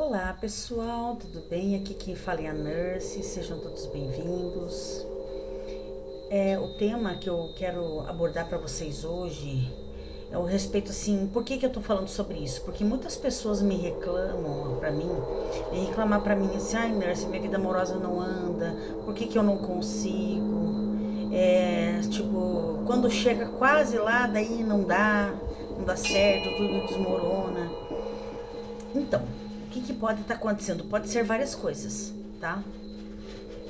Olá pessoal, tudo bem? Aqui quem fala é a Nurse, sejam todos bem-vindos. O tema que eu quero abordar para vocês hoje é o respeito assim, por que eu tô falando sobre isso? Porque muitas pessoas me reclamam para mim, vem reclamar para mim assim, ai Nurse, minha vida amorosa não anda, por que eu não consigo? Tipo, quando chega quase lá, daí não dá certo, tudo desmorona. Então, o que pode estar acontecendo? Pode ser várias coisas, tá?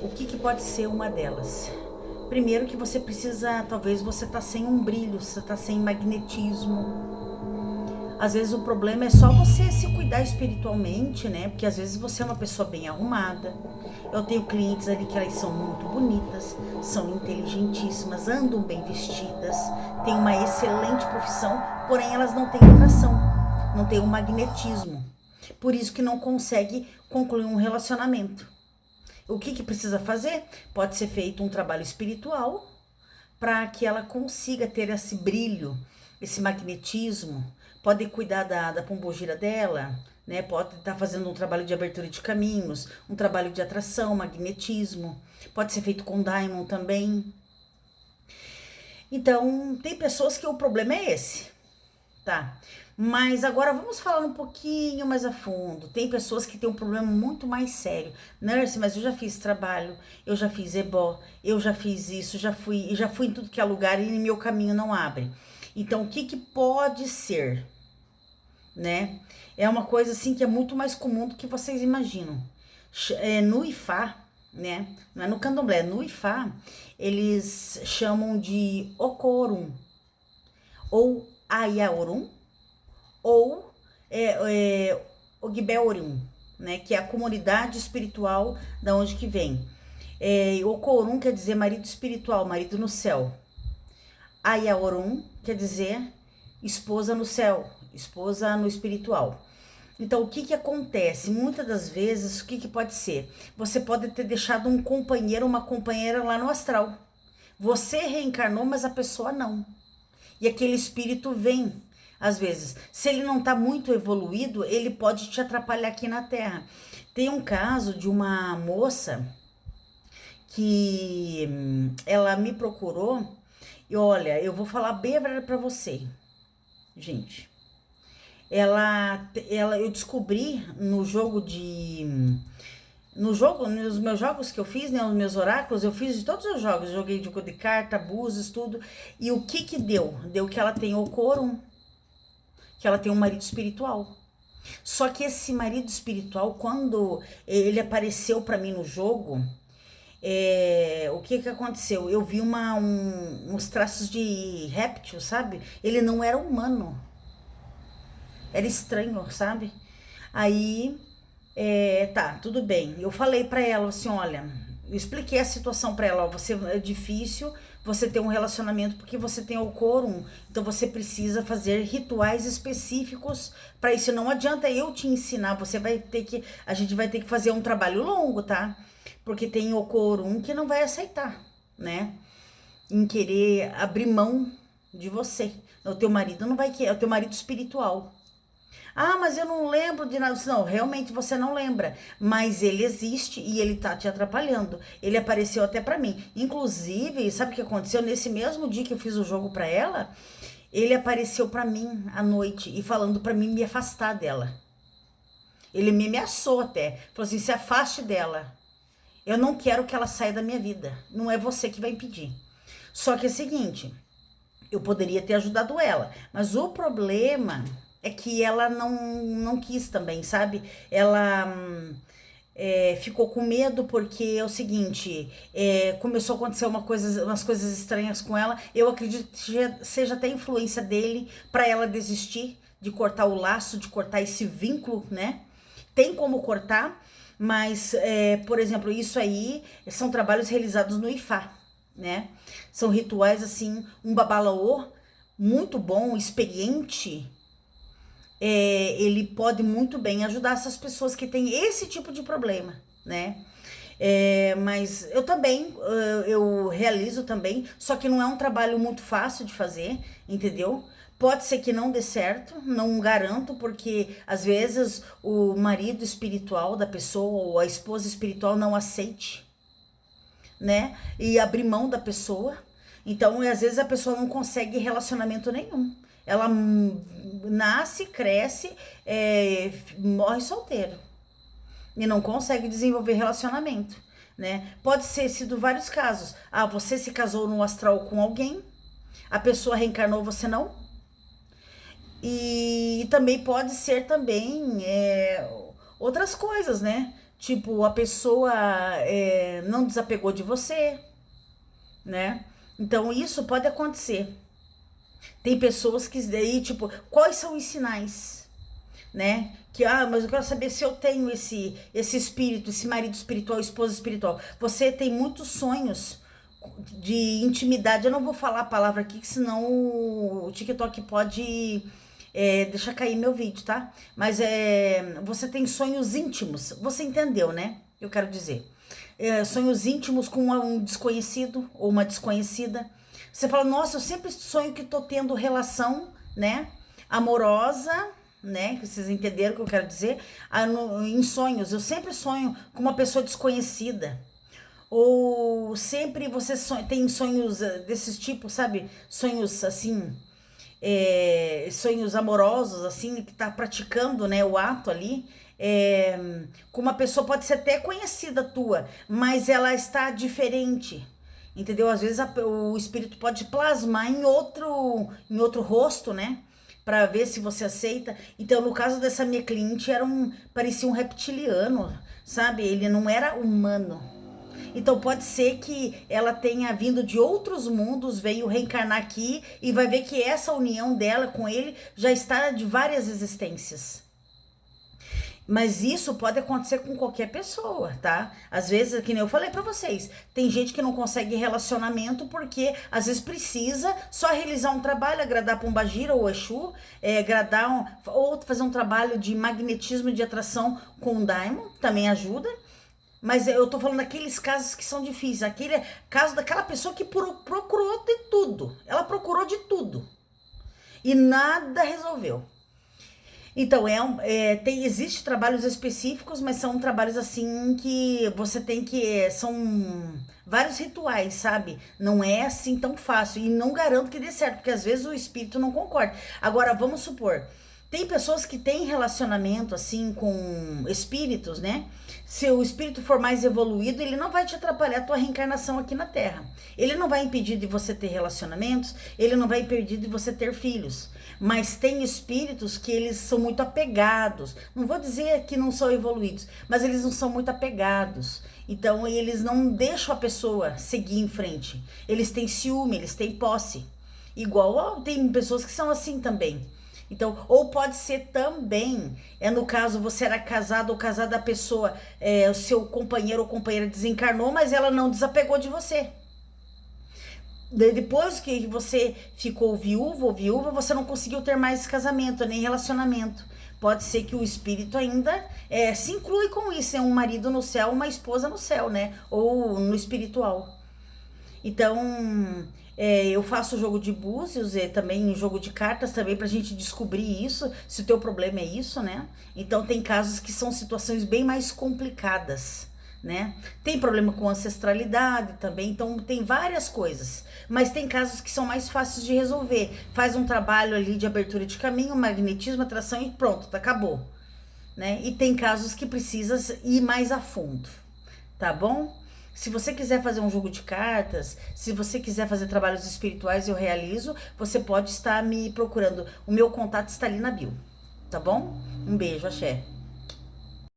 O que pode ser uma delas? Primeiro que você precisa, talvez você tá sem um brilho, você tá sem magnetismo. Às vezes o problema é só você se cuidar espiritualmente, né? Porque às vezes você é uma pessoa bem arrumada. Eu tenho clientes ali que elas são muito bonitas, são inteligentíssimas, andam bem vestidas, têm uma excelente profissão, porém elas não têm atração, não têm um magnetismo. Por isso que não consegue concluir um relacionamento. O que precisa fazer? Pode ser feito um trabalho espiritual para que ela consiga ter esse brilho, esse magnetismo. Pode cuidar da pombogira dela, né? Pode estar fazendo um trabalho de abertura de caminhos, um trabalho de atração, magnetismo. Pode ser feito com Diamond também. Então, tem pessoas que o problema é esse, tá? Mas agora vamos falar um pouquinho mais a fundo. Tem pessoas que têm um problema muito mais sério. Nurse, mas eu já fiz trabalho, eu já fiz ebó, eu já fiz isso, já fui em tudo que é lugar e meu caminho não abre. Então, o que pode ser, né? É uma coisa assim que é muito mais comum do que vocês imaginam. No Ifá, né? Não é no Candomblé, no Ifá, eles chamam de Okorum ou Ayaorum ou Ogbeorum, né, que é a comunidade espiritual da onde que vem. Okorum quer dizer marido espiritual, marido no céu. Ayaorum quer dizer esposa no céu, esposa no espiritual. Então, o que acontece? Muitas das vezes, o que pode ser? Você pode ter deixado um companheiro, uma companheira lá no astral. Você reencarnou, mas a pessoa não. E aquele espírito vem. Às vezes, se ele não está muito evoluído, ele pode te atrapalhar aqui na Terra. Tem um caso de uma moça que ela me procurou e olha, eu vou falar bem a verdade para você, gente. Eu descobri nos meus jogos que eu fiz, né, nos meus oráculos, eu fiz de todos os jogos, joguei jogo de carta, búzios, tudo. E o que deu? Deu que ela tem o Corum, que ela tem um marido espiritual. Só que esse marido espiritual, quando ele apareceu para mim no jogo, o que aconteceu? Eu vi uns traços de réptil, sabe? Ele não era humano. Era estranho, sabe? Aí, tá, tudo bem. Eu falei pra ela assim, olha, eu expliquei a situação pra ela, ó, você é difícil você ter um relacionamento porque você tem o quórum, então você precisa fazer rituais específicos para isso. Não adianta eu te ensinar, a gente vai ter que fazer um trabalho longo, tá? Porque tem o quórum que não vai aceitar, né? Em querer abrir mão de você. O teu marido não vai querer, é o teu marido espiritual. Ah, mas eu não lembro de nada. Não, realmente você não lembra. Mas ele existe e ele tá te atrapalhando. Ele apareceu até pra mim. Inclusive, sabe o que aconteceu? Nesse mesmo dia que eu fiz o jogo pra ela, ele apareceu pra mim à noite e falando pra mim me afastar dela. Ele me ameaçou até. Falou assim, se afaste dela. Eu não quero que ela saia da minha vida. Não é você que vai impedir. Só que é o seguinte, eu poderia ter ajudado ela. Mas o problema é que ela não quis também, sabe? Ela ficou com medo porque é o seguinte, começou a acontecer umas coisas estranhas com ela. Eu acredito que seja até influência dele para ela desistir de cortar o laço, de cortar esse vínculo, né? Tem como cortar, mas, por exemplo, isso aí são trabalhos realizados no Ifá, né? São rituais assim, um babalaô muito bom, experiente, ele pode muito bem ajudar essas pessoas que têm esse tipo de problema, né? Mas eu também, eu realizo também, só que não é um trabalho muito fácil de fazer, entendeu? Pode ser que não dê certo, não garanto, porque às vezes o marido espiritual da pessoa ou a esposa espiritual não aceite, né? E abrir mão da pessoa. Então, às vezes a pessoa não consegue relacionamento nenhum. Ela nasce, cresce, morre solteiro e não consegue desenvolver relacionamento, né? Pode ser sido vários casos. Ah, você se casou no astral com alguém, a pessoa reencarnou, você não. E também pode ser também outras coisas, né? Tipo, a pessoa não desapegou de você, né? Então isso pode acontecer. Tem pessoas que daí, tipo, quais são os sinais, né? Que, mas eu quero saber se eu tenho esse espírito, esse marido espiritual, esposa espiritual. Você tem muitos sonhos de intimidade. Eu não vou falar a palavra aqui, que senão o TikTok pode deixar cair meu vídeo, tá? Mas você tem sonhos íntimos. Você entendeu, né? Eu quero dizer. Sonhos íntimos com um desconhecido ou uma desconhecida. Você fala, nossa, eu sempre sonho que tô tendo relação, né? Amorosa, né? Vocês entenderam o que eu quero dizer? Em sonhos, eu sempre sonho com uma pessoa desconhecida. Ou sempre você tem sonhos desses tipos, sabe? Sonhos assim, sonhos amorosos, assim, que tá praticando, né, o ato ali. Com uma pessoa, pode ser até conhecida tua, mas ela está diferente. Entendeu? Às vezes o espírito pode plasmar em outro rosto, né? Pra ver se você aceita. Então, no caso dessa minha cliente, parecia um reptiliano, sabe? Ele não era humano. Então, pode ser que ela tenha vindo de outros mundos, veio reencarnar aqui e vai ver que essa união dela com ele já está de várias existências. Mas isso pode acontecer com qualquer pessoa, tá? Às vezes, que nem eu falei pra vocês, tem gente que não consegue relacionamento porque às vezes precisa só realizar um trabalho, agradar Pombagira ou Exu, ou fazer um trabalho de magnetismo e de atração com o Daimon, também ajuda. Mas eu tô falando daqueles casos que são difíceis, aquele caso daquela pessoa que procurou de tudo, ela procurou de tudo e nada resolveu. Então, existe trabalhos específicos, mas são trabalhos assim que você tem que. São vários rituais, sabe? Não é assim tão fácil. E não garanto que dê certo, porque às vezes o espírito não concorda. Agora, vamos supor. Tem pessoas que têm relacionamento assim com espíritos, né? Se o espírito for mais evoluído, ele não vai te atrapalhar a tua reencarnação aqui na Terra. Ele não vai impedir de você ter relacionamentos, ele não vai impedir de você ter filhos. Mas tem espíritos que eles são muito apegados. Não vou dizer que não são evoluídos, mas eles não são muito apegados. Então eles não deixam a pessoa seguir em frente. Eles têm ciúme, eles têm posse. Igual tem pessoas que são assim também. Então, ou pode ser também, no caso, você era casado ou casada, a pessoa, o seu companheiro ou companheira desencarnou, mas ela não desapegou de você. Depois que você ficou viúvo ou viúva, você não conseguiu ter mais casamento, nem relacionamento. Pode ser que o espírito ainda se inclui com isso, um marido no céu, uma esposa no céu, né? Ou no espiritual. Então, eu faço jogo de búzios e também jogo de cartas também pra gente descobrir isso, se o teu problema é isso, né? Então tem casos que são situações bem mais complicadas, né? Tem problema com ancestralidade também, então tem várias coisas. Mas tem casos que são mais fáceis de resolver. Faz um trabalho ali de abertura de caminho, magnetismo, atração e pronto, acabou, né? E tem casos que precisa ir mais a fundo, tá bom? Se você quiser fazer um jogo de cartas, se você quiser fazer trabalhos espirituais, eu realizo. Você pode estar me procurando. O meu contato está ali na bio, tá bom? Um beijo, axé.